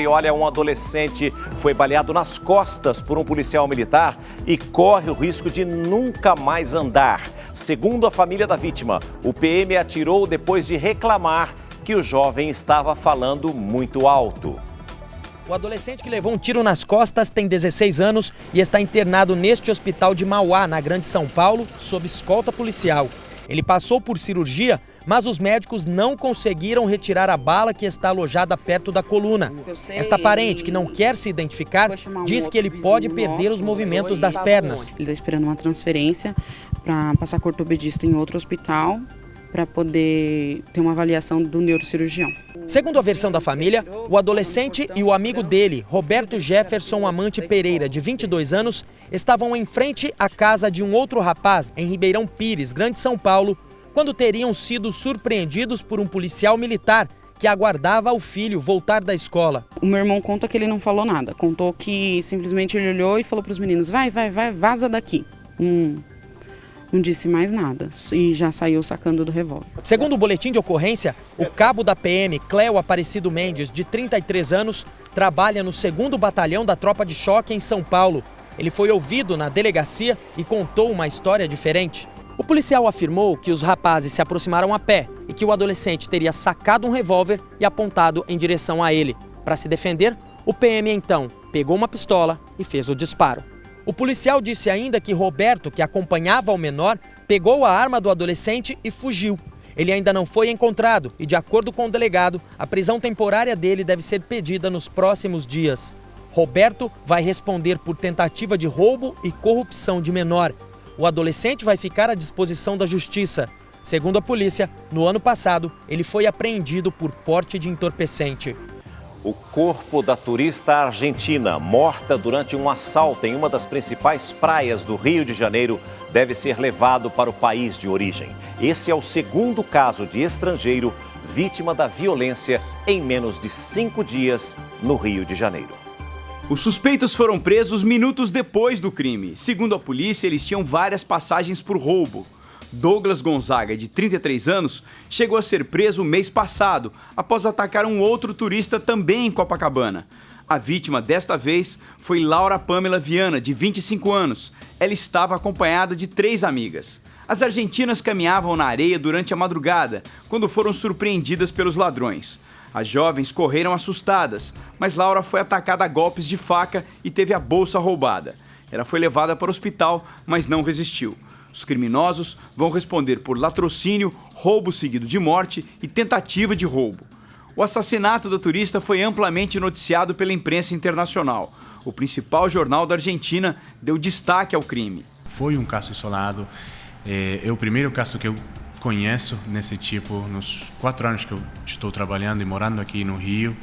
E olha, um adolescente foi baleado nas costas por um policial militar e corre o risco de nunca mais andar. Segundo a família da vítima, o PM atirou depois de reclamar que o jovem estava falando muito alto. O adolescente que levou um tiro nas costas tem 16 anos e está internado neste hospital de Mauá, na Grande São Paulo, sob escolta policial. Ele passou por cirurgia, mas os médicos não conseguiram retirar a bala que está alojada perto da coluna. Esta parente, que não quer se identificar, diz que ele pode perder os movimentos das pernas. Ele está esperando uma transferência para passar com o ortopedista em outro hospital, para poder ter uma avaliação do neurocirurgião. Segundo a versão da família, o adolescente e o amigo dele, Roberto Jefferson Amante Pereira, de 22 anos, estavam em frente à casa de um outro rapaz, em Ribeirão Pires, Grande São Paulo, quando teriam sido surpreendidos por um policial militar que aguardava o filho voltar da escola. O meu irmão conta que ele não falou nada, contou que simplesmente ele olhou e falou para os meninos, vai, vaza daqui. Não disse mais nada e já saiu sacando do revólver. Segundo o boletim de ocorrência, o cabo da PM, Cléo Aparecido Mendes, de 33 anos, trabalha no 2º Batalhão da Tropa de Choque em São Paulo. Ele foi ouvido na delegacia e contou uma história diferente. O policial afirmou que os rapazes se aproximaram a pé e que o adolescente teria sacado um revólver e apontado em direção a ele. Para se defender, o PM então pegou uma pistola e fez o disparo. O policial disse ainda que Roberto, que acompanhava o menor, pegou a arma do adolescente e fugiu. Ele ainda não foi encontrado e, de acordo com o delegado, a prisão temporária dele deve ser pedida nos próximos dias. Roberto vai responder por tentativa de roubo e corrupção de menor. O adolescente vai ficar à disposição da justiça. Segundo a polícia, no ano passado, ele foi apreendido por porte de entorpecente. O corpo da turista argentina, morta durante um assalto em uma das principais praias do Rio de Janeiro, deve ser levado para o país de origem. Esse é o 2º caso de estrangeiro vítima da violência em menos de 5 dias no Rio de Janeiro. Os suspeitos foram presos minutos depois do crime. Segundo a polícia, eles tinham várias passagens por roubo. Douglas Gonzaga, de 33 anos, chegou a ser preso mês passado, após atacar um outro turista também em Copacabana. A vítima desta vez foi Laura Pamela Viana, de 25 anos. Ela estava acompanhada de 3 amigas. As argentinas caminhavam na areia durante a madrugada, quando foram surpreendidas pelos ladrões. As jovens correram assustadas, mas Laura foi atacada a golpes de faca e teve a bolsa roubada. Ela foi levada para o hospital, mas não resistiu. Os criminosos vão responder por latrocínio, roubo seguido de morte e tentativa de roubo. O assassinato da turista foi amplamente noticiado pela imprensa internacional. O principal jornal da Argentina deu destaque ao crime. Foi um caso isolado, é o primeiro caso que eu conheço nesse tipo, nos 4 anos que eu estou trabalhando e morando aqui no Rio,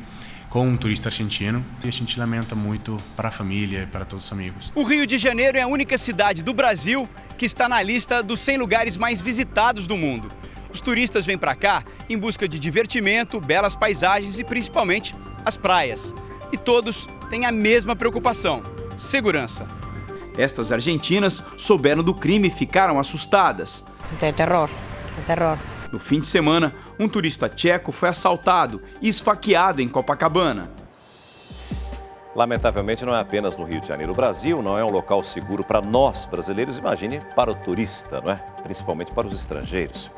com um turista argentino, e a gente lamenta muito para a família e para todos os amigos. O Rio de Janeiro é a única cidade do Brasil que está na lista dos 100 lugares mais visitados do mundo. Os turistas vêm para cá em busca de divertimento, belas paisagens e principalmente as praias. E todos têm a mesma preocupação: segurança. Estas argentinas souberam do crime e ficaram assustadas. Tem terror. No fim de semana, um turista tcheco foi assaltado e esfaqueado em Copacabana. Lamentavelmente, não é apenas no Rio de Janeiro. O Brasil não é um local seguro para nós, brasileiros, imagine para o turista, não é? Principalmente para os estrangeiros.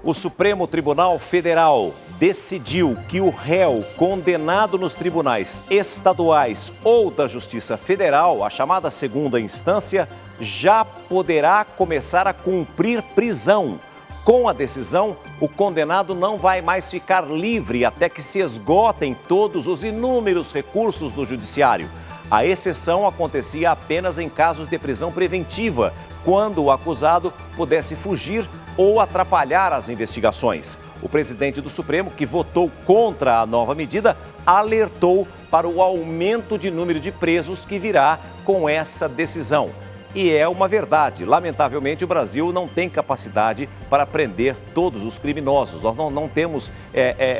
O Supremo Tribunal Federal decidiu que o réu condenado nos tribunais estaduais ou da Justiça Federal, a chamada segunda instância, já poderá começar a cumprir prisão. Com a decisão, o condenado não vai mais ficar livre até que se esgotem todos os inúmeros recursos do judiciário. A exceção acontecia apenas em casos de prisão preventiva, quando o acusado pudesse fugir ou atrapalhar as investigações. O presidente do Supremo, que votou contra a nova medida, alertou para o aumento de número de presos que virá com essa decisão. E é uma verdade. Lamentavelmente, o Brasil não tem capacidade para prender todos os criminosos. Nós não temos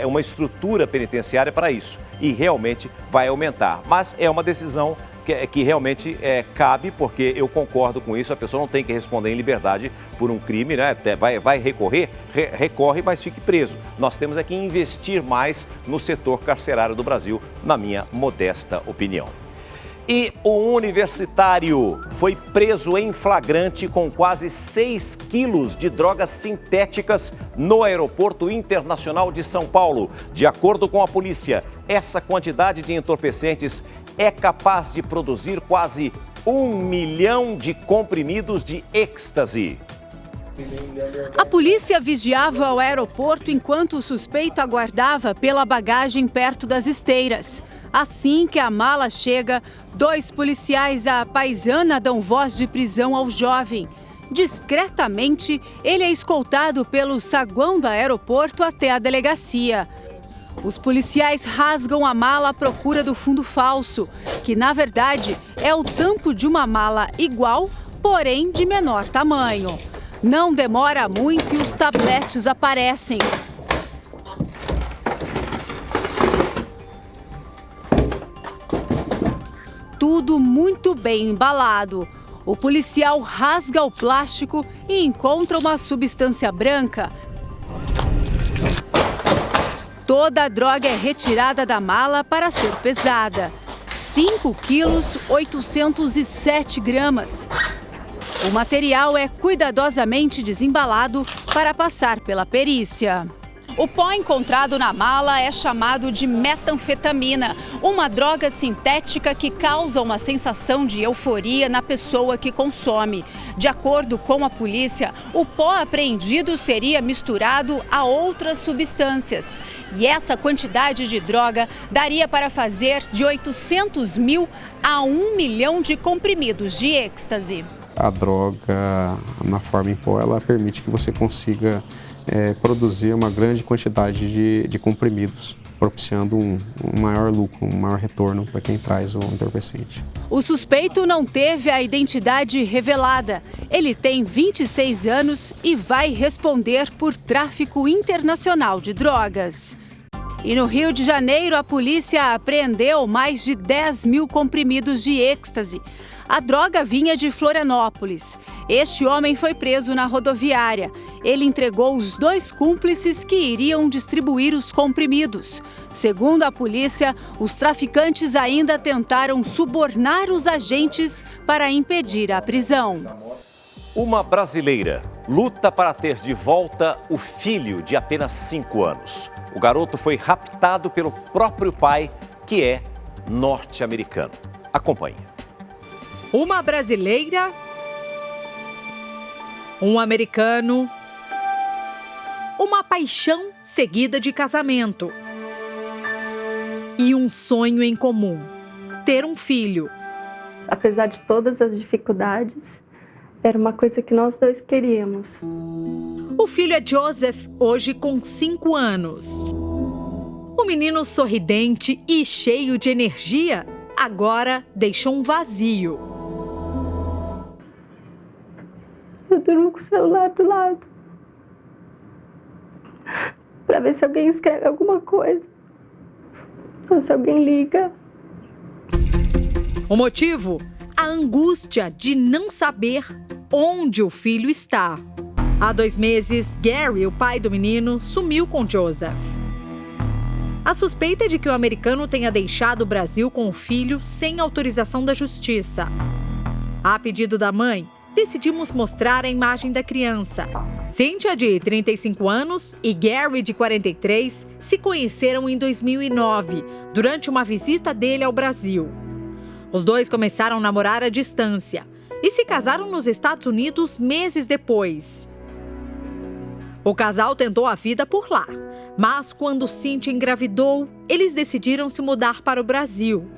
uma estrutura penitenciária para isso. E realmente vai aumentar. Mas é uma decisão que realmente cabe, porque eu concordo com isso, a pessoa não tem que responder em liberdade por um crime, né? Vai recorrer, recorre, mas fique preso. Nós temos que investir mais no setor carcerário do Brasil, na minha modesta opinião. E o universitário foi preso em flagrante com quase 6 quilos de drogas sintéticas no Aeroporto Internacional de São Paulo. De acordo com a polícia, essa quantidade de entorpecentes é capaz de produzir quase 1 milhão de comprimidos de êxtase. A polícia vigiava o aeroporto enquanto o suspeito aguardava pela bagagem perto das esteiras. Assim que a mala chega, 2 policiais à paisana dão voz de prisão ao jovem. Discretamente, ele é escoltado pelo saguão do aeroporto até a delegacia. Os policiais rasgam a mala à procura do fundo falso, que na verdade é o tampo de uma mala igual, porém de menor tamanho. Não demora muito e os tabletes aparecem. Tudo muito bem embalado. O policial rasga o plástico e encontra uma substância branca. Toda a droga é retirada da mala para ser pesada. 5 quilos, 807 gramas. O material é cuidadosamente desembalado para passar pela perícia. O pó encontrado na mala é chamado de metanfetamina, uma droga sintética que causa uma sensação de euforia na pessoa que consome. De acordo com a polícia, o pó apreendido seria misturado a outras substâncias. E essa quantidade de droga daria para fazer de 800 mil a 1 milhão de comprimidos de êxtase. A droga, na forma em pó, ela permite que você consiga produzir uma grande quantidade de comprimidos, propiciando um maior lucro, um maior retorno para quem traz o entorpecente. O suspeito não teve a identidade revelada. Ele tem 26 anos e vai responder por tráfico internacional de drogas. E no Rio de Janeiro, a polícia apreendeu mais de 10 mil comprimidos de êxtase. A droga vinha de Florianópolis. Este homem foi preso na rodoviária. Ele entregou os 2 cúmplices que iriam distribuir os comprimidos. Segundo a polícia, os traficantes ainda tentaram subornar os agentes para impedir a prisão. Uma brasileira luta para ter de volta o filho de apenas 5 anos. O garoto foi raptado pelo próprio pai, que é norte-americano. Acompanhe. Uma brasileira, um americano, uma paixão seguida de casamento e um sonho em comum: ter um filho. Apesar de todas as dificuldades, era uma coisa que nós 2 queríamos. O filho é Joseph, hoje com 5 anos. O menino sorridente e cheio de energia agora deixou um vazio. Eu durmo com o celular do lado, para ver se alguém escreve alguma coisa, ou se alguém liga. O motivo? A angústia de não saber onde o filho está. Há 2 meses, Gary, o pai do menino, sumiu com Joseph. A suspeita é de que o americano tenha deixado o Brasil com o filho sem autorização da justiça. A pedido da mãe, decidimos mostrar a imagem da criança. Cynthia, de 35 anos, e Gary, de 43, se conheceram em 2009, durante uma visita dele ao Brasil. Os 2 começaram a namorar à distância e se casaram nos Estados Unidos meses depois. O casal tentou a vida por lá, mas quando Cynthia engravidou, eles decidiram se mudar para o Brasil.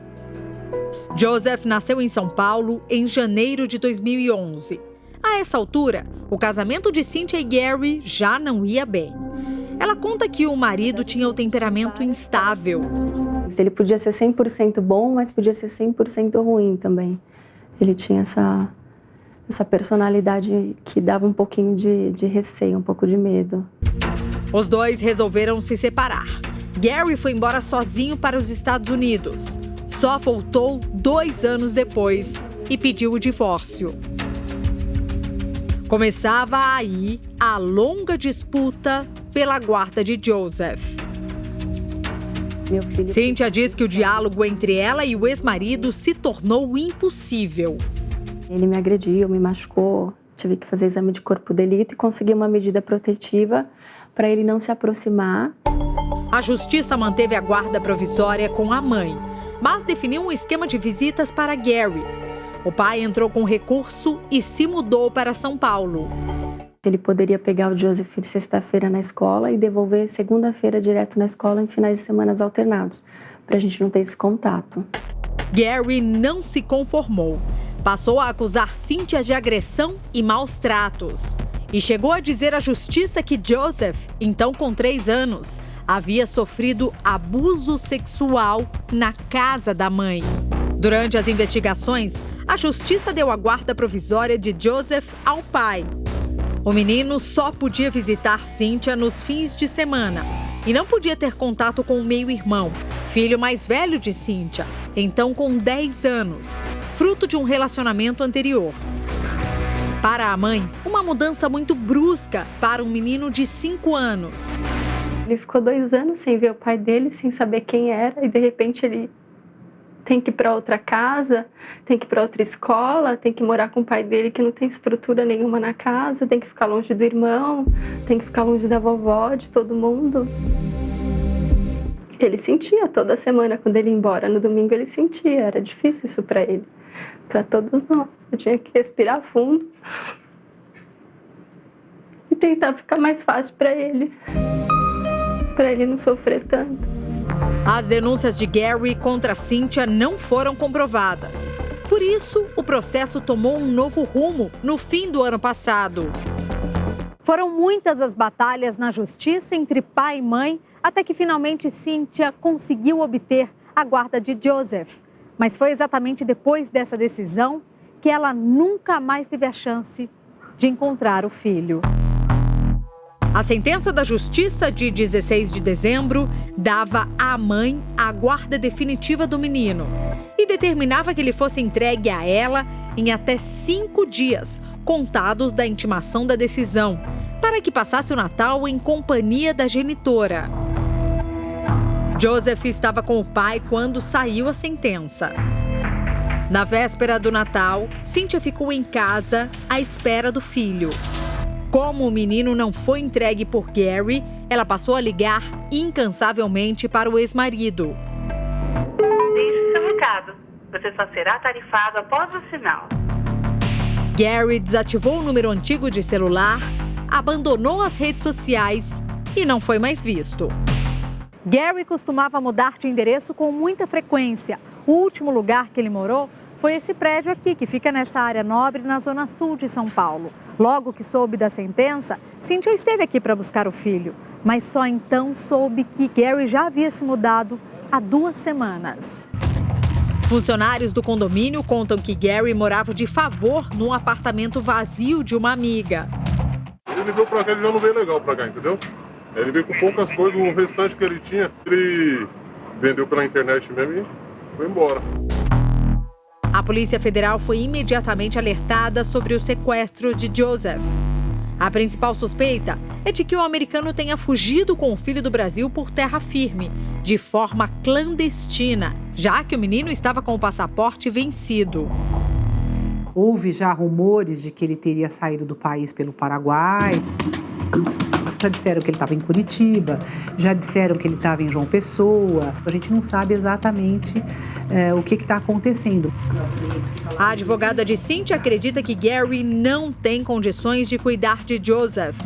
Joseph nasceu em São Paulo em janeiro de 2011. A essa altura, o casamento de Cynthia e Gary já não ia bem. Ela conta que o marido tinha o temperamento instável. Ele podia ser 100% bom, mas podia ser 100% ruim também. Ele tinha essa personalidade que dava um pouquinho de receio, um pouco de medo. Os 2 resolveram se separar. Gary foi embora sozinho para os Estados Unidos. só voltou 2 anos depois e pediu o divórcio. Começava aí a longa disputa pela guarda de Joseph. Meu filho... Cíntia diz que o diálogo entre ela e o ex-marido se tornou impossível. Ele me agrediu, me machucou, tive que fazer exame de corpo de delito e conseguir uma medida protetiva para ele não se aproximar. A justiça manteve a guarda provisória com a mãe, mas definiu um esquema de visitas para Gary. O pai entrou com recurso e se mudou para São Paulo. Ele poderia pegar o Joseph sexta-feira na escola e devolver segunda-feira direto na escola em finais de semanas alternados, para a gente não ter esse contato. Gary não se conformou. Passou a acusar Cíntia de agressão e maus tratos. E chegou a dizer à justiça que Joseph, então com 3 anos, havia sofrido abuso sexual na casa da mãe. Durante as investigações, a justiça deu a guarda provisória de Joseph ao pai. O menino só podia visitar Cíntia nos fins de semana e não podia ter contato com o meio-irmão, filho mais velho de Cíntia, então com 10 anos, fruto de um relacionamento anterior. Para a mãe, uma mudança muito brusca para um menino de 5 anos. Ele ficou 2 anos sem ver o pai dele, sem saber quem era, e de repente ele tem que ir para outra casa, tem que ir para outra escola, tem que morar com o pai dele que não tem estrutura nenhuma na casa, tem que ficar longe do irmão, tem que ficar longe da vovó, de todo mundo. Ele sentia toda semana quando ele ia embora, no domingo ele sentia, era difícil isso para ele, para todos nós. Eu tinha que respirar fundo e tentar ficar mais fácil para ele não sofrer tanto. As denúncias de Gary contra Cíntia não foram comprovadas. Por isso, o processo tomou um novo rumo no fim do ano passado. Foram muitas as batalhas na justiça entre pai e mãe, até que finalmente Cíntia conseguiu obter a guarda de Joseph. Mas foi exatamente depois dessa decisão que ela nunca mais teve a chance de encontrar o filho. A sentença da Justiça de 16 de dezembro dava à mãe a guarda definitiva do menino e determinava que ele fosse entregue a ela em até 5 dias, contados da intimação da decisão, para que passasse o Natal em companhia da genitora. Joseph estava com o pai quando saiu a sentença. Na véspera do Natal, Cíntia ficou em casa à espera do filho. Como o menino não foi entregue por Gary, ela passou a ligar incansavelmente para o ex-marido. Deixe seu recado. Você só será tarifado após o sinal. Gary desativou o número antigo de celular, abandonou as redes sociais e não foi mais visto. Gary costumava mudar de endereço com muita frequência. O último lugar que ele morou foi esse prédio aqui, que fica nessa área nobre, na zona sul de São Paulo. Logo que soube da sentença, Cíntia esteve aqui para buscar o filho. Mas só então soube que Gary já havia se mudado há 2 semanas. Funcionários do condomínio contam que Gary morava de favor num apartamento vazio de uma amiga. Ele veio pra cá, ele já não veio legal pra cá, entendeu? Ele veio com poucas coisas, o restante que ele tinha, ele vendeu pela internet mesmo e foi embora. A Polícia Federal foi imediatamente alertada sobre o sequestro de Joseph. A principal suspeita é de que o americano tenha fugido com o filho do Brasil por terra firme, de forma clandestina, já que o menino estava com o passaporte vencido. Houve já rumores de que ele teria saído do país pelo Paraguai. Já disseram que ele estava em Curitiba, já disseram que ele estava em João Pessoa. A gente não sabe exatamente o que está acontecendo. A advogada de Cíntia acredita que Gary não tem condições de cuidar de Joseph.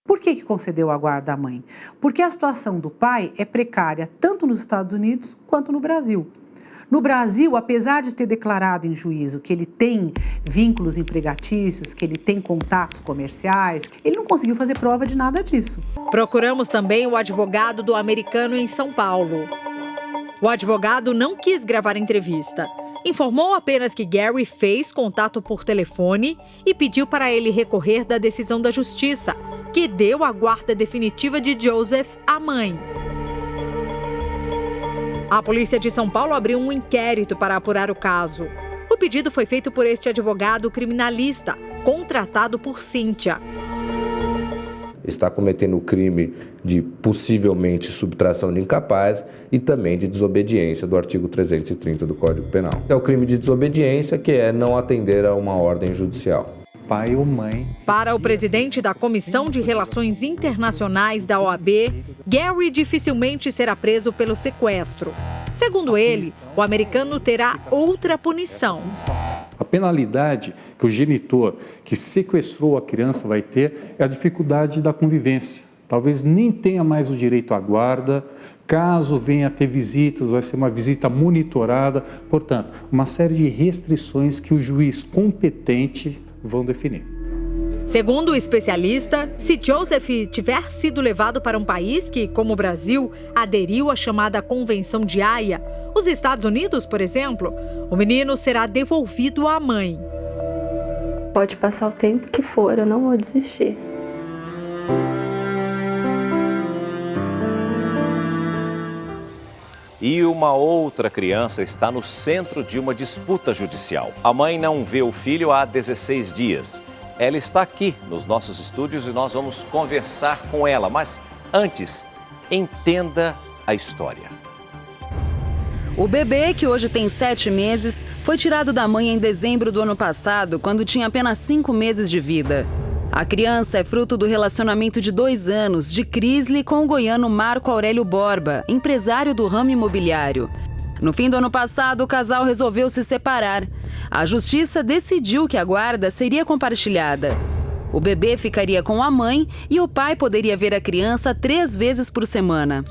Por que concedeu a guarda à mãe? Porque a situação do pai é precária tanto nos Estados Unidos quanto no Brasil. No Brasil, apesar de ter declarado em juízo que ele tem vínculos empregatícios, que ele tem contatos comerciais, ele não conseguiu fazer prova de nada disso. Procuramos também o advogado do americano em São Paulo. O advogado não quis gravar entrevista. Informou apenas que Gary fez contato por telefone e pediu para ele recorrer da decisão da justiça, que deu a guarda definitiva de Joseph à mãe. A polícia de São Paulo abriu um inquérito para apurar o caso. O pedido foi feito por este advogado criminalista, contratado por Cíntia. Está cometendo o crime de possivelmente subtração de incapaz e também de desobediência do artigo 330 do Código Penal. É o crime de desobediência, que é não atender a uma ordem judicial. Pai ou mãe. Para o presidente da Comissão de Relações Internacionais da OAB, Gary dificilmente será preso pelo sequestro. Segundo ele, o americano terá outra punição. A penalidade que o genitor que sequestrou a criança vai ter é a dificuldade da convivência. Talvez nem tenha mais o direito à guarda. Caso venha a ter visitas, vai ser uma visita monitorada. Portanto, uma série de restrições que o juiz competente vão definir. Segundo o especialista, se Joseph tiver sido levado para um país que, como o Brasil, aderiu à chamada Convenção de Haia, os Estados Unidos, por exemplo, o menino será devolvido à mãe. Pode passar o tempo que for, eu não vou desistir. E uma outra criança está no centro de uma disputa judicial. A mãe não vê o filho há 16 dias. Ela está aqui nos nossos estúdios e nós vamos conversar com ela. Mas antes, entenda a história. O bebê, que hoje tem 7 meses, foi tirado da mãe em dezembro do ano passado, quando tinha apenas 5 meses de vida. A criança é fruto do relacionamento de 2 anos de Crisley com o goiano Marco Aurélio Borba, empresário do ramo imobiliário. No fim do ano passado, o casal resolveu se separar. A justiça decidiu que a guarda seria compartilhada. O bebê ficaria com a mãe e o pai poderia ver a criança 3 vezes por semana.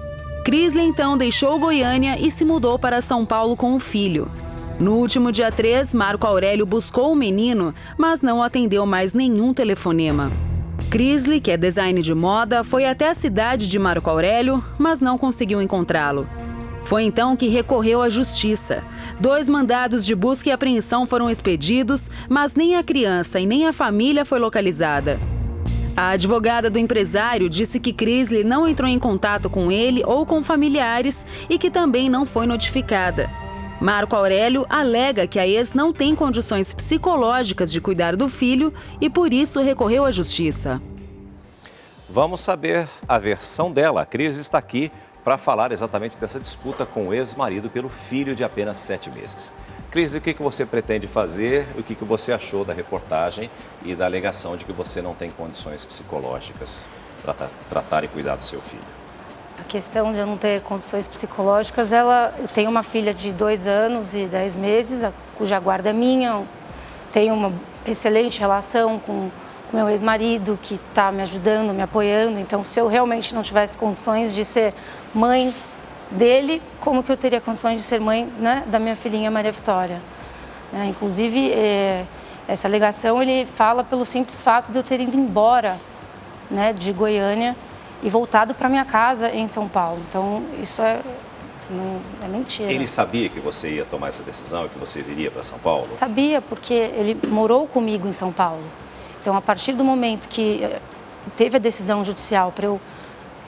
Crisley então deixou Goiânia e se mudou para São Paulo com o filho. No último dia 3, Marco Aurélio buscou o menino, mas não atendeu mais nenhum telefonema. Crisley, que é design de moda, foi até a cidade de Marco Aurélio, mas não conseguiu encontrá-lo. Foi então que recorreu à justiça. 2 mandados de busca e apreensão foram expedidos, mas nem a criança e nem a família foi localizada. A advogada do empresário disse que Crisley não entrou em contato com ele ou com familiares e que também não foi notificada. Marco Aurélio alega que a ex não tem condições psicológicas de cuidar do filho e por isso recorreu à justiça. Vamos saber a versão dela. A Cris está aqui para falar exatamente dessa disputa com o ex-marido pelo filho de apenas 7 meses. Cris, o que você pretende fazer? O que você achou da reportagem e da alegação de que você não tem condições psicológicas para tratar e cuidar do seu filho? A questão de eu não ter condições psicológicas, eu tenho uma filha de 2 anos e 10 meses, cuja guarda é minha, tenho uma excelente relação com meu ex-marido, que está me ajudando, me apoiando. Então, se eu realmente não tivesse condições de ser mãe dele, como que eu teria condições de ser mãe, né, da minha filhinha Maria Vitória? Inclusive, essa alegação ele fala pelo simples fato de eu ter ido embora, né, de Goiânia e voltado para minha casa em São Paulo. Então, isso é mentira. Ele sabia que você ia tomar essa decisão e que você viria para São Paulo? Sabia, porque ele morou comigo em São Paulo. Então, a partir do momento que teve a decisão judicial para eu,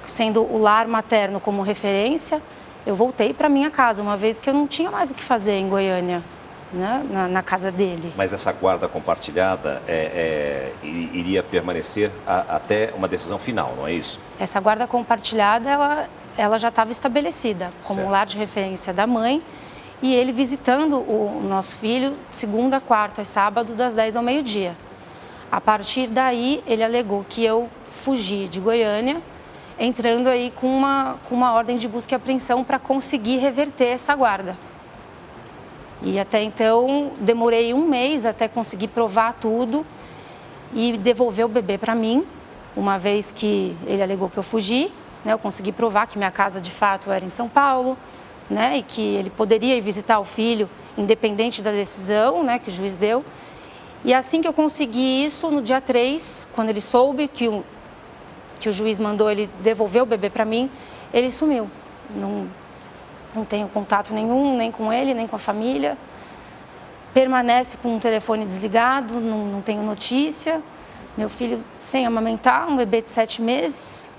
sendo o lar materno como referência, eu voltei para minha casa, uma vez que eu não tinha mais o que fazer em Goiânia, né, na casa dele. Mas essa guarda compartilhada iria permanecer até uma decisão final, não é isso? Essa guarda compartilhada, ela já estava estabelecida como lar de referência da mãe e ele visitando o nosso filho segunda, quarta e sábado, das 10 ao meio-dia. A partir daí, ele alegou que eu fugi de Goiânia, entrando aí com uma ordem de busca e apreensão para conseguir reverter essa guarda. E até então, demorei 1 mês até conseguir provar tudo e devolver o bebê para mim, uma vez que ele alegou que eu fugi, né, eu consegui provar que minha casa de fato era em São Paulo, né, e que ele poderia ir visitar o filho, independente da decisão, né, que o juiz deu. E assim que eu consegui isso, no dia 3, quando ele soube que o juiz mandou ele devolver o bebê para mim, ele sumiu. Não tenho contato nenhum, nem com ele, nem com a família. Permanece com o telefone desligado, não tenho notícia. Meu filho sem amamentar, um bebê de 7 meses.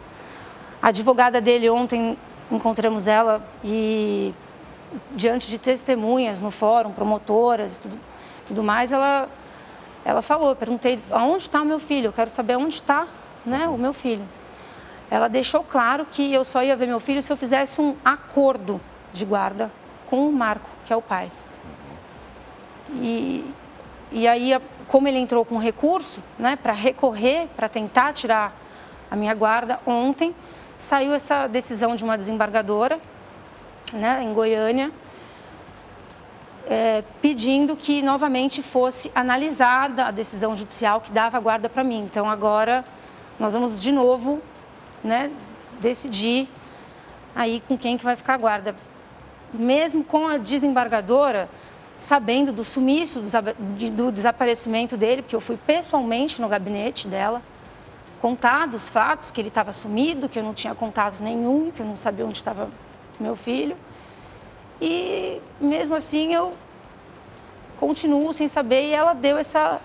A advogada dele, ontem, encontramos ela e diante de testemunhas no fórum, promotoras e tudo mais, ela falou, eu perguntei, aonde está o meu filho? Eu quero saber onde está, né, o meu filho. Ela deixou claro que eu só ia ver meu filho se eu fizesse um acordo de guarda com o Marco, que é o pai. E aí, como ele entrou com recurso, né, para recorrer, para tentar tirar a minha guarda, ontem saiu essa decisão de uma desembargadora, né, em Goiânia, pedindo que novamente fosse analisada a decisão judicial que dava a guarda para mim. Então agora nós vamos de novo, né, decidir aí com quem que vai ficar a guarda. Mesmo com a desembargadora sabendo do sumiço, do desaparecimento dele, porque eu fui pessoalmente no gabinete dela, contar dos fatos, que ele estava sumido, que eu não tinha contato nenhum, que eu não sabia onde estava meu filho. E mesmo assim eu continuo sem saber, e ela deu essa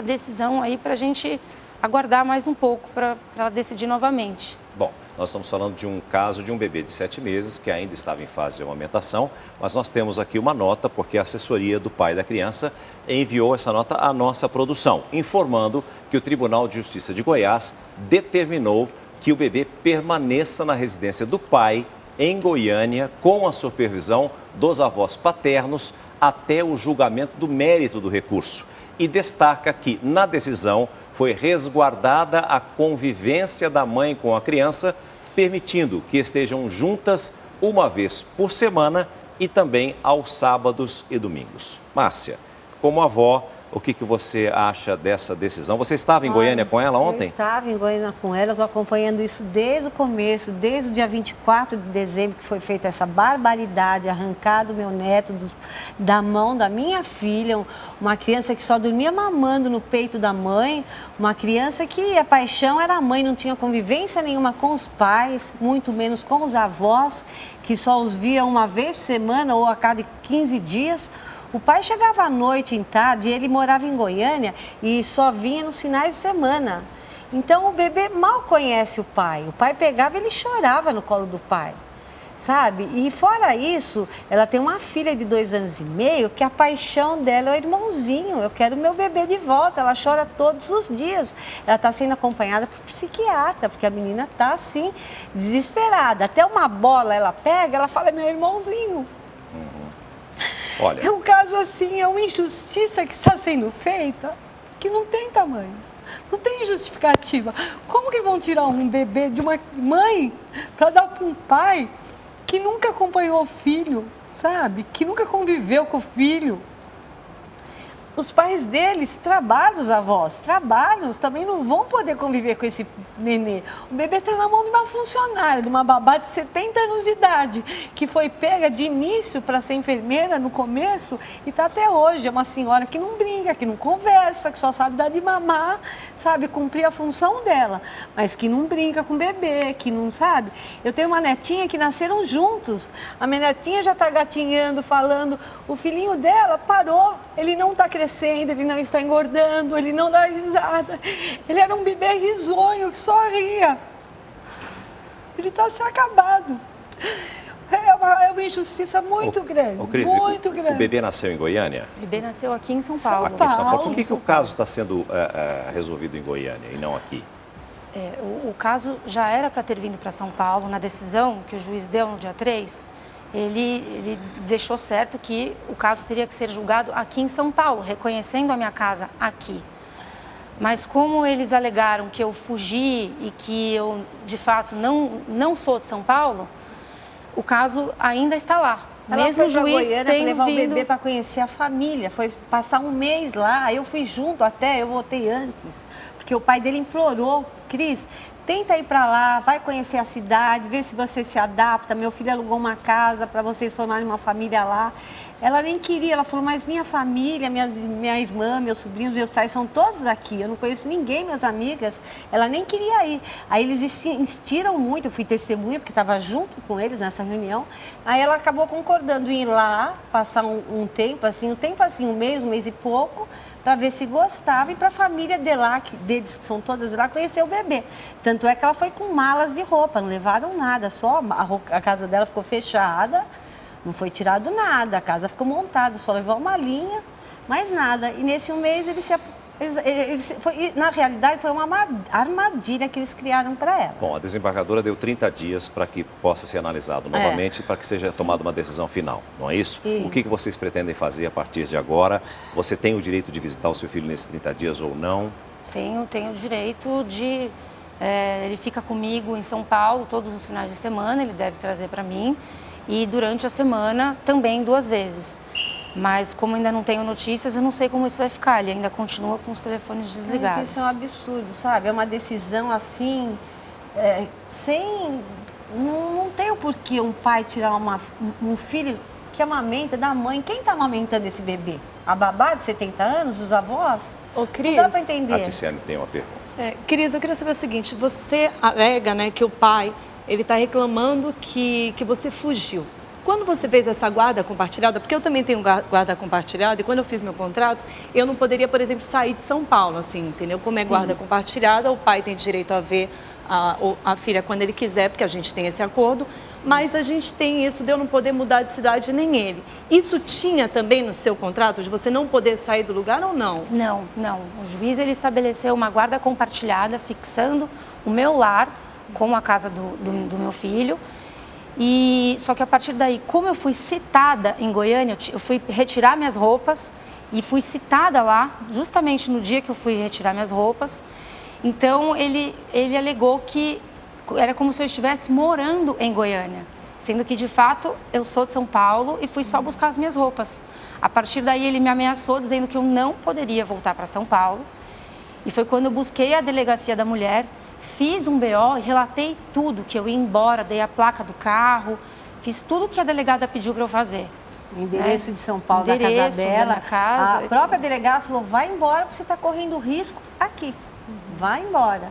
decisão aí para a gente aguardar mais um pouco para ela decidir novamente. Bom, nós estamos falando de um caso de um bebê de 7 meses que ainda estava em fase de amamentação, mas nós temos aqui uma nota porque a assessoria do pai da criança enviou essa nota à nossa produção, informando que o Tribunal de Justiça de Goiás determinou que o bebê permaneça na residência do pai em Goiânia com a supervisão dos avós paternos até o julgamento do mérito do recurso. E destaca que, na decisão, foi resguardada a convivência da mãe com a criança, permitindo que estejam juntas uma vez por semana e também aos sábados e domingos. Márcia, como avó, o que você acha dessa decisão? Você estava em Goiânia com ela ontem? Eu estava em Goiânia com ela, estou acompanhando isso desde o começo, desde o dia 24 de dezembro, que foi feita essa barbaridade, arrancado meu neto da mão da minha filha, uma criança que só dormia mamando no peito da mãe, uma criança que a paixão era a mãe, não tinha convivência nenhuma com os pais, muito menos com os avós, que só os via uma vez por semana ou a cada 15 dias. O pai chegava à noite, em tarde, e ele morava em Goiânia e só vinha nos finais de semana. Então o bebê mal conhece o pai. O pai pegava e ele chorava no colo do pai, sabe? E fora isso, ela tem uma filha de 2 anos e meio que a paixão dela é o irmãozinho. Eu quero meu bebê de volta. Ela chora todos os dias. Ela está sendo acompanhada por psiquiatra, porque a menina está assim, desesperada. Até uma bola ela pega, ela fala, meu irmãozinho. Olha. É um caso assim, é uma injustiça que está sendo feita que não tem tamanho, não tem justificativa. Como que vão tirar um bebê de uma mãe para dar para um pai que nunca acompanhou o filho, sabe? Que nunca conviveu com o filho? Os pais deles trabalham, os avós trabalham, também não vão poder conviver com esse nenê. O bebê está na mão de uma funcionária, de uma babá de 70 anos de idade, que foi pega de início para ser enfermeira no começo e está até hoje. É uma senhora que não brinca, que não conversa, que só sabe dar de mamar, sabe, cumprir a função dela, mas que não brinca com o bebê, que não sabe. Eu tenho uma netinha que nasceram juntos. A minha netinha já está gatinhando, falando. O filhinho dela parou, ele não está crescendo, ele não está engordando, ele não dá risada. Ele era um bebê risonho que só ria. Ele está se acabado. É uma injustiça muito grande, Cris, muito grande. O bebê nasceu em Goiânia? O bebê nasceu aqui em São Paulo. Aqui em São Paulo. Por que o caso está sendo resolvido em Goiânia e não aqui? O caso já era para ter vindo para São Paulo. Na decisão que o juiz deu no dia 3, ele deixou certo que o caso teria que ser julgado aqui em São Paulo, reconhecendo a minha casa aqui. Mas como eles alegaram que eu fugi e que eu, de fato, não sou de São Paulo, o caso ainda está lá. Ela mesmo foi para Goiânia para levar vindo... o bebê para conhecer a família, foi passar um mês lá, eu fui junto até, eu voltei antes, porque o pai dele implorou, Cris, tenta ir para lá, vai conhecer a cidade, vê se você se adapta. Meu filho alugou uma casa para vocês formarem uma família lá. Ela nem queria, ela falou, mas minha família, minha irmã, meus sobrinhos, meus pais são todos daqui. Eu não conheço ninguém, minhas amigas. Ela nem queria ir. Aí eles insistiram muito, eu fui testemunha, porque estava junto com eles nessa reunião. Aí ela acabou concordando em ir lá, passar um tempo assim, um mês e pouco, para ver se gostava e para a família deles, que são todas lá, conhecer o bebê. Tanto é que ela foi com malas de roupa, não levaram nada, só a casa dela ficou fechada, não foi tirado nada, a casa ficou montada, só levou uma linha, mais nada. E nesse um mês na realidade foi uma armadilha que eles criaram para ela. Bom, a desembargadora deu 30 dias para que possa ser analisado novamente, para que seja tomada uma decisão final, não é isso? Sim. O que vocês pretendem fazer a partir de agora? Você tem o direito de visitar o seu filho nesses 30 dias ou não? Tenho o direito de... ele fica comigo em São Paulo todos os finais de semana, ele deve trazer para mim. E durante a semana também 2 vezes. Mas como ainda não tenho notícias, eu não sei como isso vai ficar. Ele ainda continua com os telefones desligados. Mas isso é um absurdo, sabe? É uma decisão assim, não tem o porquê um pai tirar um filho que amamenta da mãe. Quem está amamentando esse bebê? A babá de 70 anos, os avós? Ô, Cris, não dá para entender. A Tiziane tem uma pergunta. Cris, eu queria saber o seguinte, você alega, né, que o pai, ele está reclamando que você fugiu. Quando você fez essa guarda compartilhada, porque eu também tenho guarda compartilhada, e quando eu fiz meu contrato, eu não poderia, por exemplo, sair de São Paulo, assim, entendeu? Como é guarda compartilhada, o pai tem direito a ver a filha quando ele quiser, porque a gente tem esse acordo, mas a gente tem isso de eu não poder mudar de cidade nem ele. Isso tinha também no seu contrato, de você não poder sair do lugar ou não? Não. O juiz, ele estabeleceu uma guarda compartilhada, fixando o meu lar com a casa do meu filho. E só que a partir daí, como eu fui citada em Goiânia, eu fui retirar minhas roupas e fui citada lá, justamente no dia que eu fui retirar minhas roupas. Então, ele alegou que era como se eu estivesse morando em Goiânia, sendo que, de fato, eu sou de São Paulo e fui só buscar as minhas roupas. A partir daí, ele me ameaçou, dizendo que eu não poderia voltar para São Paulo. E foi quando eu busquei a delegacia da mulher, fiz um BO e relatei tudo, que eu ia embora, dei a placa do carro, fiz tudo que a delegada pediu para eu fazer. O endereço de São Paulo, da casa dela. Da casa, a própria delegada falou, vai embora porque você está correndo risco aqui. Vai embora.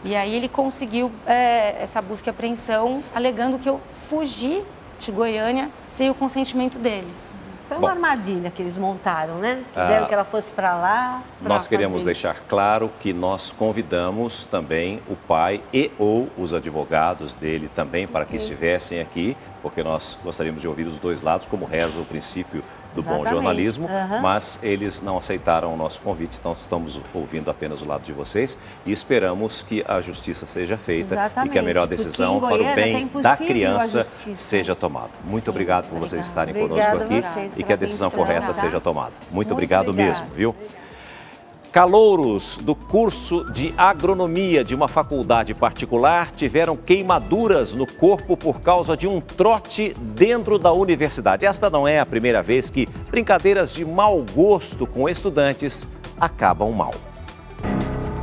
E aí ele conseguiu essa busca e apreensão, alegando que eu fugi de Goiânia sem o consentimento dele. Foi uma armadilha que eles montaram, né? Quiseram que ela fosse para lá. Nós queremos deixar claro que nós convidamos também o pai e ou os advogados dele também para que estivessem aqui, porque nós gostaríamos de ouvir os dois lados, como reza o princípio do bom jornalismo, mas eles não aceitaram o nosso convite, então estamos ouvindo apenas o lado de vocês e esperamos que a justiça seja feita e que a melhor decisão para o bem da criança seja tomada. Muito obrigado por vocês estarem conosco aqui e que a decisão correta seja tomada. Muito obrigado mesmo, viu? Calouros do curso de agronomia de uma faculdade particular tiveram queimaduras no corpo por causa de um trote dentro da universidade. Esta não é a primeira vez que brincadeiras de mau gosto com estudantes acabam mal.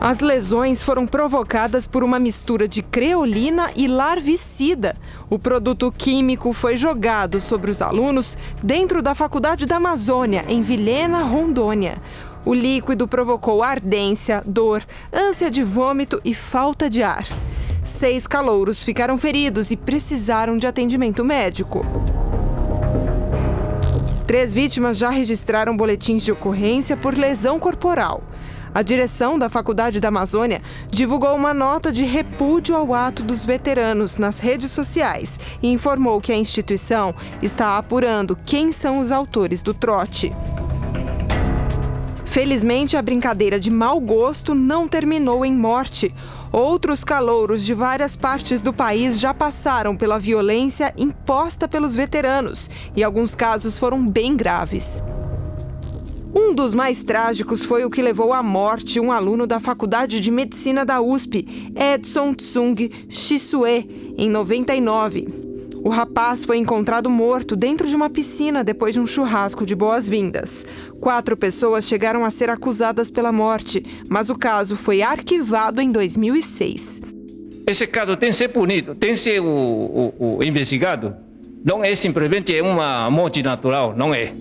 As lesões foram provocadas por uma mistura de creolina e larvicida. O produto químico foi jogado sobre os alunos dentro da Faculdade da Amazônia, em Vilhena, Rondônia. O líquido provocou ardência, dor, ânsia de vômito e falta de ar. 6 calouros ficaram feridos e precisaram de atendimento médico. 3 vítimas já registraram boletins de ocorrência por lesão corporal. A direção da Faculdade da Amazônia divulgou uma nota de repúdio ao ato dos veteranos nas redes sociais e informou que a instituição está apurando quem são os autores do trote. Felizmente, a brincadeira de mau gosto não terminou em morte. Outros calouros de várias partes do país já passaram pela violência imposta pelos veteranos e alguns casos foram bem graves. Um dos mais trágicos foi o que levou à morte um aluno da Faculdade de Medicina da USP, Edson Tsung Shisue, em 99. O rapaz foi encontrado morto dentro de uma piscina depois de um churrasco de boas-vindas. 4 pessoas chegaram a ser acusadas pela morte, mas o caso foi arquivado em 2006. Esse caso tem que ser punido, tem que ser o investigado. Não é simplesmente uma morte natural, não é.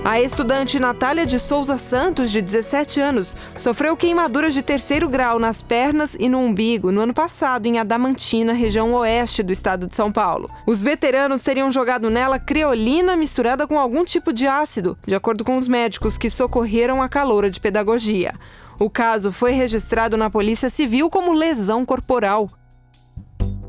A estudante Natália de Souza Santos, de 17 anos, sofreu queimaduras de 3º grau nas pernas e no umbigo no ano passado em Adamantina, região oeste do estado de São Paulo. Os veteranos teriam jogado nela creolina misturada com algum tipo de ácido, de acordo com os médicos que socorreram a caloura de pedagogia. O caso foi registrado na Polícia Civil como lesão corporal.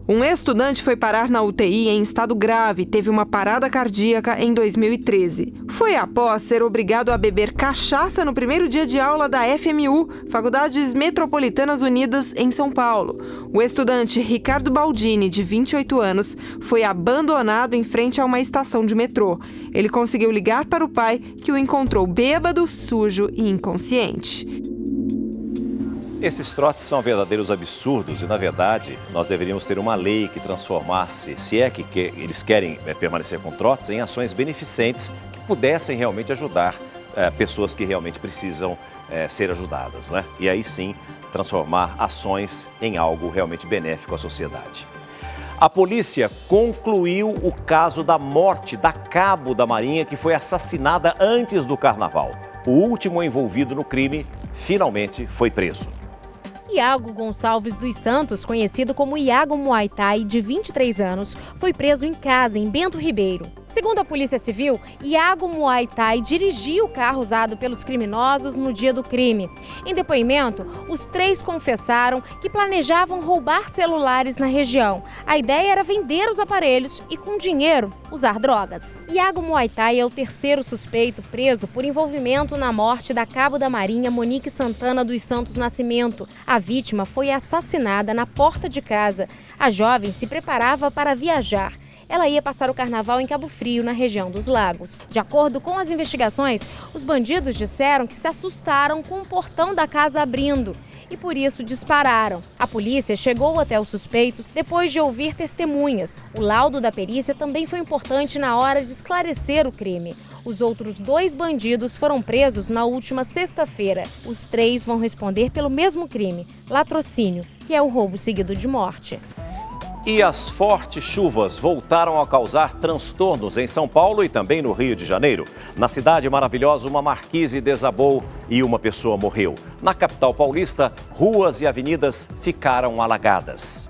Um estudante foi parar na UTI em estado grave e teve uma parada cardíaca em 2013. Foi após ser obrigado a beber cachaça no primeiro dia de aula da FMU, Faculdades Metropolitanas Unidas, em São Paulo. O estudante Ricardo Baldini, de 28 anos, foi abandonado em frente a uma estação de metrô. Ele conseguiu ligar para o pai, que o encontrou bêbado, sujo e inconsciente. Esses trotes são verdadeiros absurdos e, na verdade, nós deveríamos ter uma lei que transformasse, se é que eles querem permanecer com trotes, em ações beneficentes que pudessem realmente ajudar pessoas que realmente precisam ser ajudadas, né? E aí sim, transformar ações em algo realmente benéfico à sociedade. A polícia concluiu o caso da morte da cabo da Marinha que foi assassinada antes do Carnaval. O último envolvido no crime finalmente foi preso. Iago Gonçalves dos Santos, conhecido como Iago Muay Thai, de 23 anos, foi preso em casa, em Bento Ribeiro. Segundo a Polícia Civil, Iago Muay Thai dirigia o carro usado pelos criminosos no dia do crime. Em depoimento, os 3 confessaram que planejavam roubar celulares na região. A ideia era vender os aparelhos e, com dinheiro, usar drogas. Iago Muay Thai é o 3º suspeito preso por envolvimento na morte da cabo da Marinha Monique Santana dos Santos Nascimento. A vítima foi assassinada na porta de casa. A jovem se preparava para viajar. Ela ia passar o carnaval em Cabo Frio, na região dos Lagos. De acordo com as investigações, os bandidos disseram que se assustaram com o portão da casa abrindo e por isso dispararam. A polícia chegou até o suspeito depois de ouvir testemunhas. O laudo da perícia também foi importante na hora de esclarecer o crime. Os outros 2 bandidos foram presos na última sexta-feira. Os 3 vão responder pelo mesmo crime, latrocínio, que é o roubo seguido de morte. E as fortes chuvas voltaram a causar transtornos em São Paulo e também no Rio de Janeiro. Na cidade maravilhosa, uma marquise desabou e uma pessoa morreu. Na capital paulista, ruas e avenidas ficaram alagadas.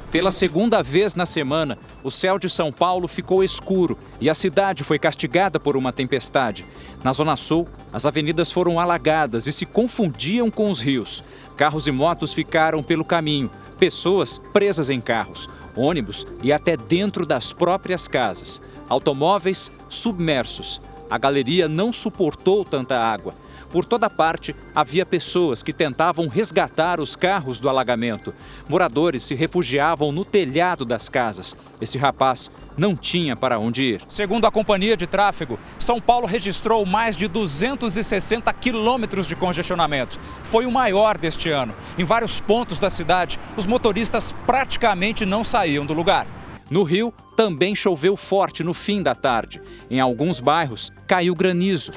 Pela segunda vez na semana, o céu de São Paulo ficou escuro e a cidade foi castigada por uma tempestade. Na Zona Sul, as avenidas foram alagadas e se confundiam com os rios. Carros e motos ficaram pelo caminho, pessoas presas em carros, ônibus e até dentro das próprias casas. Automóveis submersos. A galeria não suportou tanta água. Por toda parte, havia pessoas que tentavam resgatar os carros do alagamento. Moradores se refugiavam no telhado das casas. Esse rapaz não tinha para onde ir. Segundo a Companhia de Tráfego, São Paulo registrou mais de 260 quilômetros de congestionamento. Foi o maior deste ano. Em vários pontos da cidade, os motoristas praticamente não saíam do lugar. No Rio, também choveu forte no fim da tarde. Em alguns bairros, caiu granizo.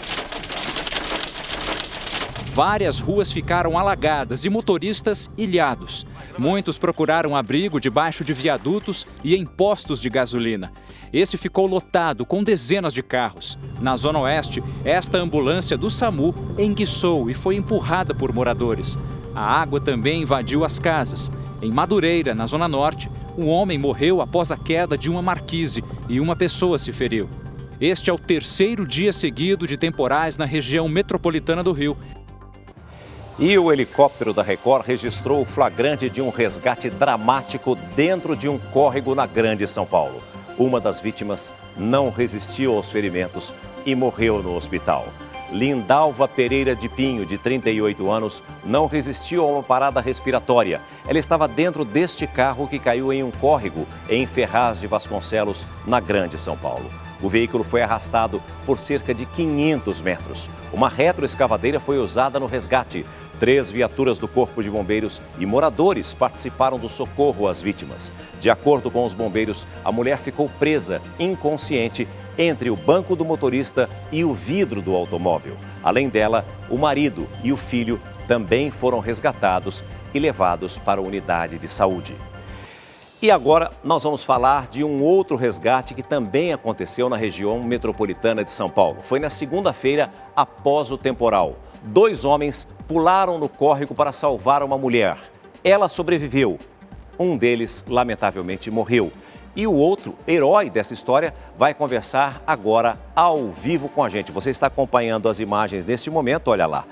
Várias ruas ficaram alagadas e motoristas ilhados. Muitos procuraram abrigo debaixo de viadutos e em postos de gasolina. Esse ficou lotado com dezenas de carros. Na Zona Oeste, esta ambulância do SAMU enguiçou e foi empurrada por moradores. A água também invadiu as casas. Em Madureira, na Zona Norte, um homem morreu após a queda de uma marquise e uma pessoa se feriu. Este é o 3º dia seguido de temporais na região metropolitana do Rio. E o helicóptero da Record registrou o flagrante de um resgate dramático dentro de um córrego na Grande São Paulo. Uma das vítimas não resistiu aos ferimentos e morreu no hospital. Lindalva Pereira de Pinho, de 38 anos, não resistiu a uma parada respiratória. Ela estava dentro deste carro que caiu em um córrego em Ferraz de Vasconcelos, na Grande São Paulo. O veículo foi arrastado por cerca de 500 metros. Uma retroescavadeira foi usada no resgate. 3 viaturas do Corpo de Bombeiros e moradores participaram do socorro às vítimas. De acordo com os bombeiros, a mulher ficou presa, inconsciente, entre o banco do motorista e o vidro do automóvel. Além dela, o marido e o filho também foram resgatados e levados para a unidade de saúde. E agora nós vamos falar de um outro resgate que também aconteceu na região metropolitana de São Paulo. Foi na segunda-feira, após o temporal. 2 homens pularam no córrego para salvar uma mulher. Ela sobreviveu. Um deles, lamentavelmente, morreu. E o outro, herói dessa história, vai conversar agora ao vivo com a gente. Você está acompanhando as imagens neste momento, olha lá.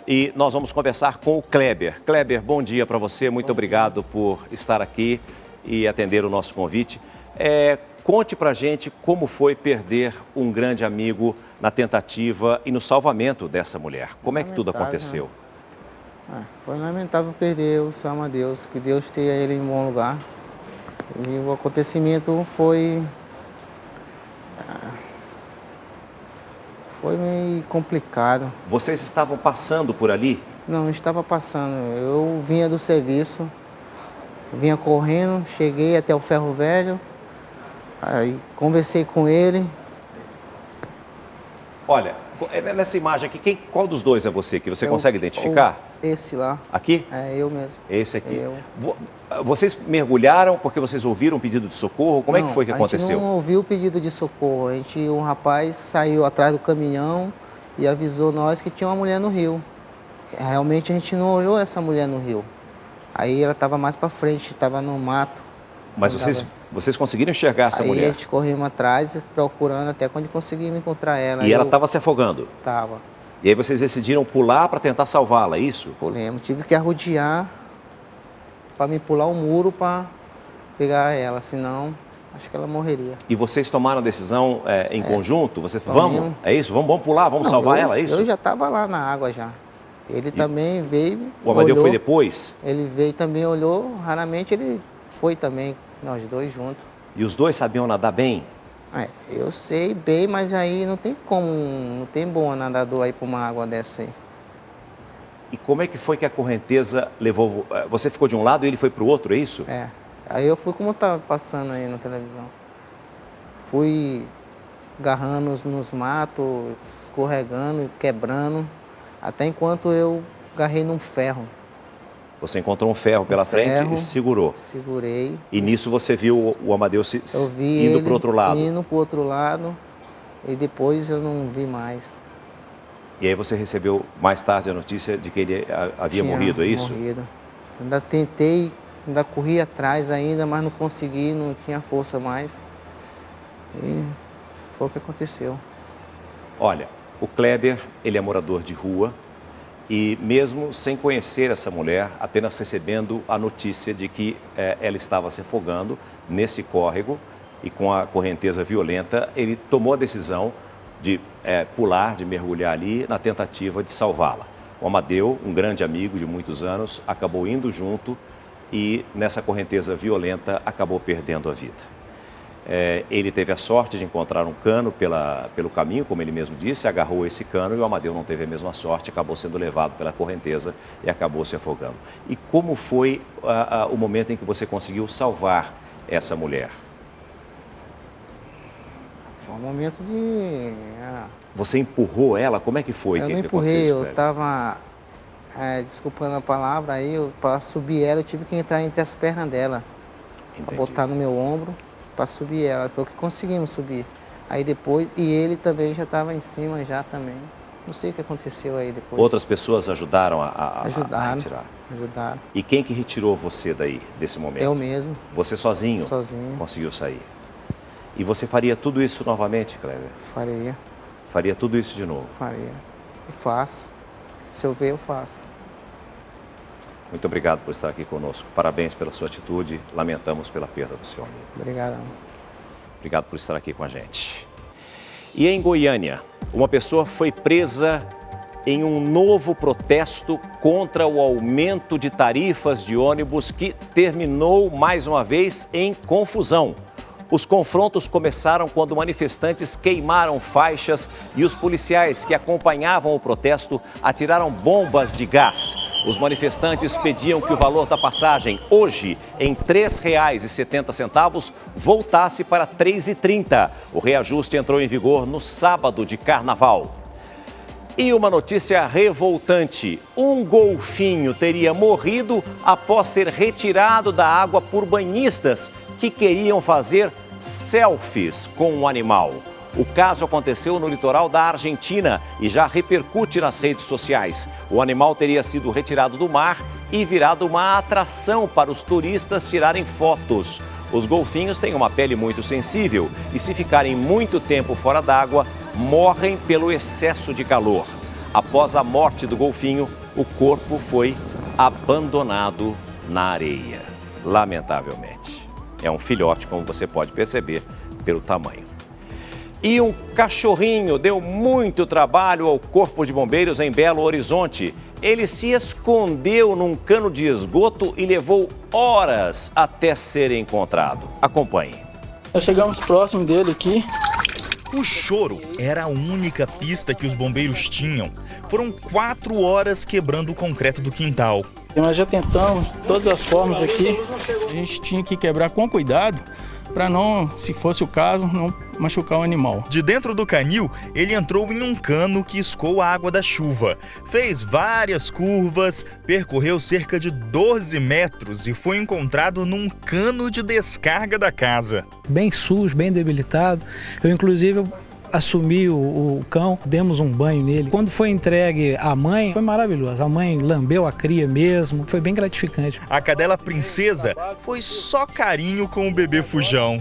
E nós vamos conversar com o Kleber. Kleber, bom dia para você. Muito obrigado por estar aqui e atender o nosso convite. Conte pra gente como foi perder um grande amigo na tentativa e no salvamento dessa mulher. Como é que tudo aconteceu? Foi lamentável perder o seu Amadeus, que Deus tenha ele em bom lugar. E o acontecimento foi meio complicado. Vocês estavam passando por ali? Não estava passando. Eu vinha do serviço, vinha correndo, cheguei até o Ferro Velho, aí conversei com ele. Olha, nessa imagem aqui, qual dos dois é você que você consegue identificar? Esse lá. Aqui? É, eu mesmo. Esse aqui. Eu. Vocês mergulharam porque vocês ouviram um pedido de socorro? Como é que foi que aconteceu? A gente não ouviu o pedido de socorro. Um rapaz saiu atrás do caminhão e avisou nós que tinha uma mulher no rio. Realmente a gente não olhou essa mulher no rio. Aí ela estava mais para frente, estava no mato. Mas vocês conseguiram enxergar essa mulher? Aí a gente corremos atrás, procurando até quando conseguimos encontrar ela. E ela estava se afogando? Estava. E aí vocês decidiram pular para tentar salvá-la, é isso? Pulemos. Tive que arrodear para me pular o muro para pegar ela, senão acho que ela morreria. E vocês tomaram a decisão em conjunto? Vocês vamos? É isso? Vamos pular, vamos salvar ela, é isso? Eu já estava lá na água já. Ele também veio. O Amadeu foi depois? Ele veio também, olhou, raramente ele foi também, nós dois juntos. E os dois sabiam nadar bem? Eu sei bem, mas aí não tem como, não tem bom nadador aí para uma água dessa aí. E como é que foi que a correnteza levou... Você ficou de um lado e ele foi para o outro, é isso? Aí eu fui como estava passando aí na televisão. Fui agarrando nos matos, escorregando, quebrando, até enquanto eu agarrei num ferro. Você encontrou um ferro pela frente e segurou? Segurei. E nisso você viu o Amadeu indo para o outro lado? Indo para o outro lado e depois eu não vi mais. E aí você recebeu mais tarde a notícia de que ele havia morrido, é isso? Morrido. Ainda tentei, ainda corri atrás ainda, mas não consegui, não tinha força mais. E foi o que aconteceu. Olha, o Kleber, ele é morador de rua. E mesmo sem conhecer essa mulher, apenas recebendo a notícia de que ela estava se afogando nesse córrego e com a correnteza violenta, ele tomou a decisão de pular, de mergulhar ali na tentativa de salvá-la. O Amadeu, um grande amigo de muitos anos, acabou indo junto e nessa correnteza violenta acabou perdendo a vida. Ele teve a sorte de encontrar um cano pelo caminho, como ele mesmo disse, agarrou esse cano e o Amadeu não teve a mesma sorte, acabou sendo levado pela correnteza e acabou se afogando. E como foi o momento em que você conseguiu salvar essa mulher? Foi um momento de... Você empurrou ela? Como é que foi? Eu não empurrei, eu estava, desculpando a palavra, aí para subir ela eu tive que entrar entre as pernas dela, para botar no meu ombro. Para subir ela, foi o que conseguimos subir. Aí depois, e ele também já estava em cima já também. Não sei o que aconteceu aí depois. Outras pessoas ajudaram a retirar? Ajudaram. E quem que retirou você daí, desse momento? Eu mesmo. Você sozinho? Sozinho. Conseguiu sair. E você faria tudo isso novamente, Kleber? Faria. Faria tudo isso de novo? Faria. E faço. Se eu ver, eu faço. Muito obrigado por estar aqui conosco. Parabéns pela sua atitude. Lamentamos pela perda do seu amigo. Obrigado. Obrigado por estar aqui com a gente. E em Goiânia, uma pessoa foi presa em um novo protesto contra o aumento de tarifas de ônibus que terminou mais uma vez em confusão. Os confrontos começaram quando manifestantes queimaram faixas e os policiais que acompanhavam o protesto atiraram bombas de gás. Os manifestantes pediam que o valor da passagem, hoje em R$ 3,70, voltasse para R$ 3,30. O reajuste entrou em vigor no sábado de carnaval. E uma notícia revoltante: um golfinho teria morrido após ser retirado da água por banhistas que queriam fazer selfies com o animal. O caso aconteceu no litoral da Argentina e já repercute nas redes sociais. O animal teria sido retirado do mar e virado uma atração para os turistas tirarem fotos. Os golfinhos têm uma pele muito sensível e, se ficarem muito tempo fora d'água, morrem pelo excesso de calor. Após a morte do golfinho, o corpo foi abandonado na areia. Lamentavelmente. É um filhote, como você pode perceber pelo tamanho. E um cachorrinho deu muito trabalho ao Corpo de Bombeiros em Belo Horizonte. Ele se escondeu num cano de esgoto e levou horas até ser encontrado. Acompanhe. Nós chegamos próximo dele aqui. O choro era a única pista que os bombeiros tinham. Foram 4 horas quebrando o concreto do quintal. Nós já tentamos todas as formas aqui. A gente tinha que quebrar com cuidado para não, se fosse o caso, não machucar o animal. De dentro do canil, ele entrou em um cano que escoou a água da chuva. Fez várias curvas, percorreu cerca de 12 metros e foi encontrado num cano de descarga da casa. Bem sujo, bem debilitado. Eu, inclusive, assumi o cão, demos um banho nele. Quando foi entregue à mãe, foi maravilhoso. A mãe lambeu a cria mesmo, foi bem gratificante. A cadela princesa foi só carinho com o bebê fujão.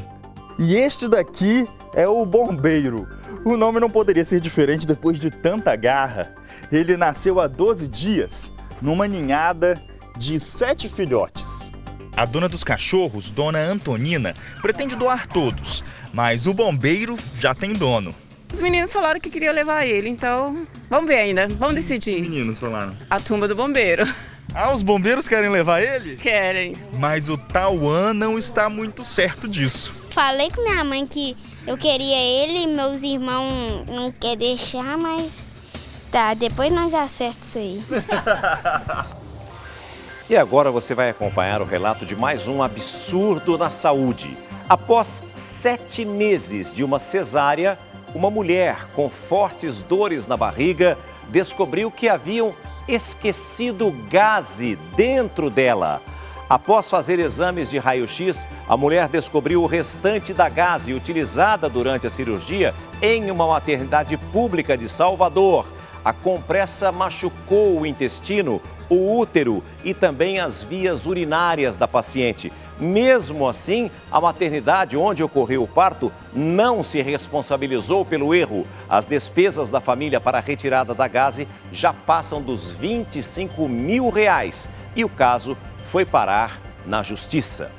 E este daqui é o bombeiro. O nome não poderia ser diferente depois de tanta garra. Ele nasceu há 12 dias, numa ninhada de 7 filhotes. A dona dos cachorros, dona Antonina, pretende doar todos, mas o bombeiro já tem dono. Os meninos falaram que queriam levar ele, então vamos ver ainda, vamos decidir. Os meninos falaram? A tumba do bombeiro. Ah, os bombeiros querem levar ele? Querem. Mas o Tauan não está muito certo disso. Falei com minha mãe que eu queria ele e meus irmãos não querem deixar, mas tá, depois nós acertamos isso aí. E agora você vai acompanhar o relato de mais um absurdo na saúde. Após 7 meses de uma cesárea, uma mulher com fortes dores na barriga descobriu que haviam esquecido gaze dentro dela. Após fazer exames de raio-x, a mulher descobriu o restante da gaze utilizada durante a cirurgia em uma maternidade pública de Salvador. A compressa machucou o intestino, o útero e também as vias urinárias da paciente. Mesmo assim, a maternidade onde ocorreu o parto não se responsabilizou pelo erro. As despesas da família para a retirada da gaze já passam dos R$25 mil e o caso foi parar na justiça.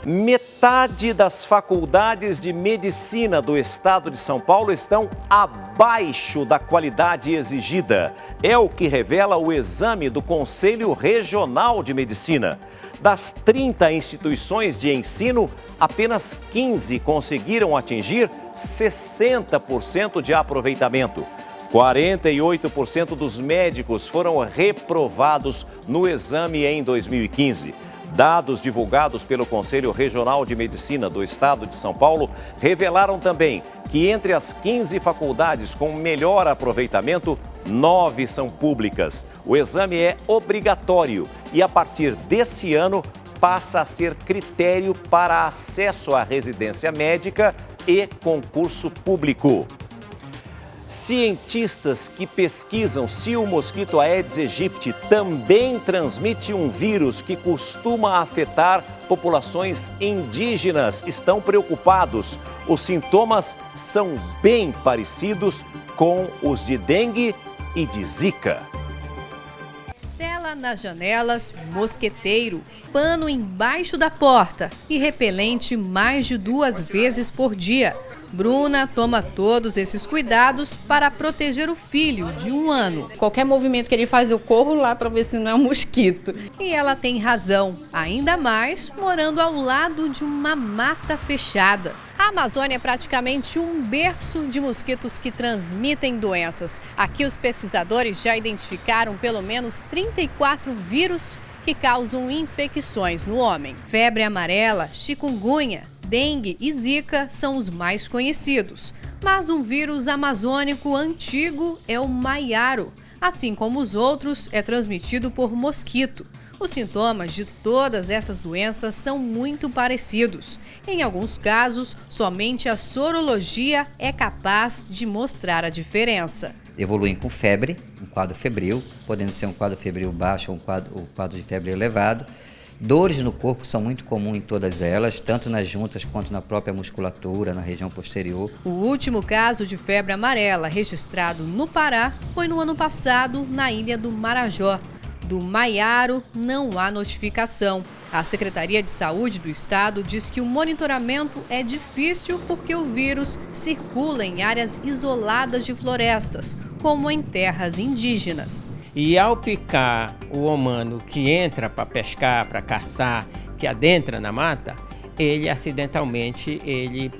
Metade das faculdades de medicina do estado de São Paulo estão abaixo da qualidade exigida. É o que revela o exame do Conselho Regional de Medicina. Das 30 instituições de ensino, apenas 15 conseguiram atingir 60% de aproveitamento. 48% dos médicos foram reprovados no exame em 2015. Dados divulgados pelo Conselho Regional de Medicina do Estado de São Paulo revelaram também que entre as 15 faculdades com melhor aproveitamento, 9 são públicas. O exame é obrigatório e, a partir desse ano, passa a ser critério para acesso à residência médica e concurso público. Cientistas que pesquisam se o mosquito Aedes aegypti também transmite um vírus que costuma afetar populações indígenas estão preocupados. Os sintomas são bem parecidos com os de dengue e de zika. Tela nas janelas, mosqueteiro, pano embaixo da porta e repelente mais de 2 vezes por dia. Bruna toma todos esses cuidados para proteger o filho de 1 ano. Qualquer movimento que ele faz, eu corro lá para ver se não é um mosquito. E ela tem razão, ainda mais morando ao lado de uma mata fechada. A Amazônia é praticamente um berço de mosquitos que transmitem doenças. Aqui os pesquisadores já identificaram pelo menos 34 vírus que causam infecções no homem. Febre amarela, chikungunya, dengue e zika são os mais conhecidos. Mas um vírus amazônico antigo é o maiaro. Assim como os outros, é transmitido por mosquito. Os sintomas de todas essas doenças são muito parecidos. Em alguns casos, somente a sorologia é capaz de mostrar a diferença. Evoluem com febre, um quadro febril, podendo ser um quadro febril baixo ou um quadro de febre elevado. Dores no corpo são muito comuns em todas elas, tanto nas juntas quanto na própria musculatura, na região posterior. O último caso de febre amarela registrado no Pará foi no ano passado, na ilha do Marajó. Do maiaro não há notificação. A Secretaria de Saúde do Estado diz que o monitoramento é difícil porque o vírus circula em áreas isoladas de florestas, como em terras indígenas. E ao picar o humano que entra para pescar, para caçar, que adentra na mata, ele acidentalmente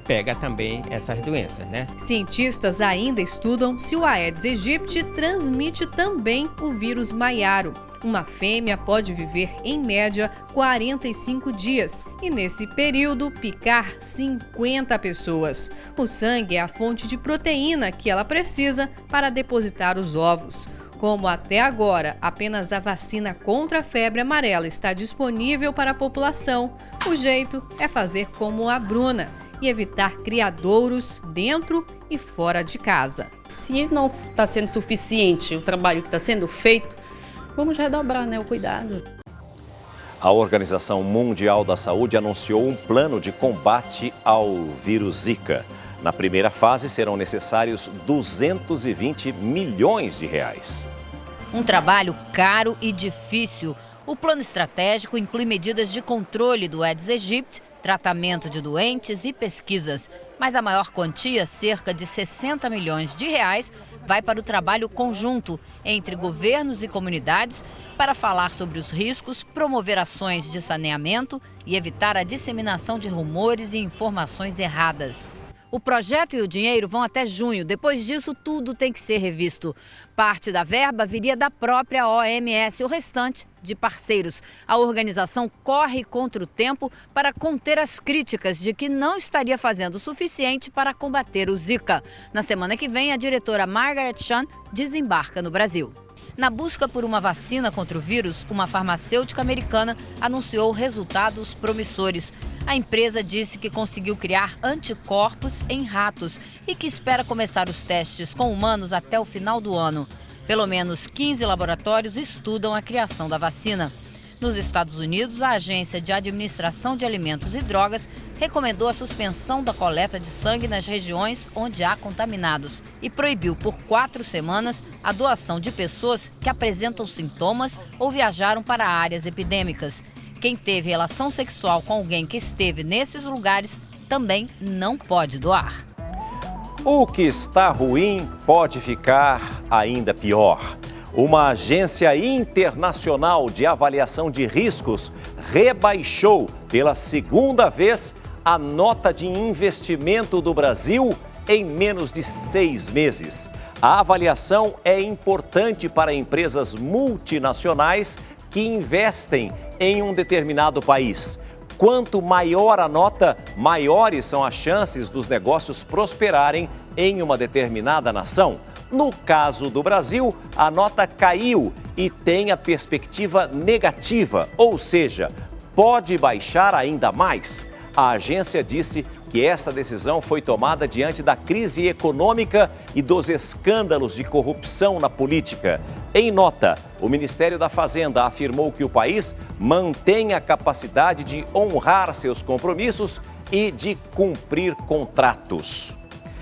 pega também essas doenças, né? Cientistas ainda estudam se o Aedes aegypti transmite também o vírus maiaro. Uma fêmea pode viver, em média, 45 dias e, nesse período, picar 50 pessoas. O sangue é a fonte de proteína que ela precisa para depositar os ovos. Como até agora apenas a vacina contra a febre amarela está disponível para a população, o jeito é fazer como a Bruna e evitar criadouros dentro e fora de casa. Se não está sendo suficiente o trabalho que está sendo feito, vamos redobrar, o cuidado. A Organização Mundial da Saúde anunciou um plano de combate ao vírus Zika. Na primeira fase, serão necessários 220 milhões de reais. Um trabalho caro e difícil. O plano estratégico inclui medidas de controle do Aedes aegypti, tratamento de doentes e pesquisas. Mas a maior quantia, cerca de 60 milhões de reais, vai para o trabalho conjunto entre governos e comunidades para falar sobre os riscos, promover ações de saneamento e evitar a disseminação de rumores e informações erradas. O projeto e o dinheiro vão até junho. Depois disso, tudo tem que ser revisto. Parte da verba viria da própria OMS, o restante de parceiros. A organização corre contra o tempo para conter as críticas de que não estaria fazendo o suficiente para combater o Zika. Na semana que vem, a diretora Margaret Chan desembarca no Brasil. Na busca por uma vacina contra o vírus, uma farmacêutica americana anunciou resultados promissores. A empresa disse que conseguiu criar anticorpos em ratos e que espera começar os testes com humanos até o final do ano. Pelo menos 15 laboratórios estudam a criação da vacina. Nos Estados Unidos, a Agência de Administração de Alimentos e Drogas recomendou a suspensão da coleta de sangue nas regiões onde há contaminados e proibiu por 4 semanas a doação de pessoas que apresentam sintomas ou viajaram para áreas epidêmicas. Quem teve relação sexual com alguém que esteve nesses lugares também não pode doar. O que está ruim pode ficar ainda pior. Uma agência internacional de avaliação de riscos rebaixou pela segunda vez a nota de investimento do Brasil em menos de 6 meses. A avaliação é importante para empresas multinacionais que investem em um determinado país. Quanto maior a nota, maiores são as chances dos negócios prosperarem em uma determinada nação. No caso do Brasil, a nota caiu e tem a perspectiva negativa, ou seja, pode baixar ainda mais. A agência disse que essa decisão foi tomada diante da crise econômica e dos escândalos de corrupção na política. Em nota, o Ministério da Fazenda afirmou que o país mantém a capacidade de honrar seus compromissos e de cumprir contratos.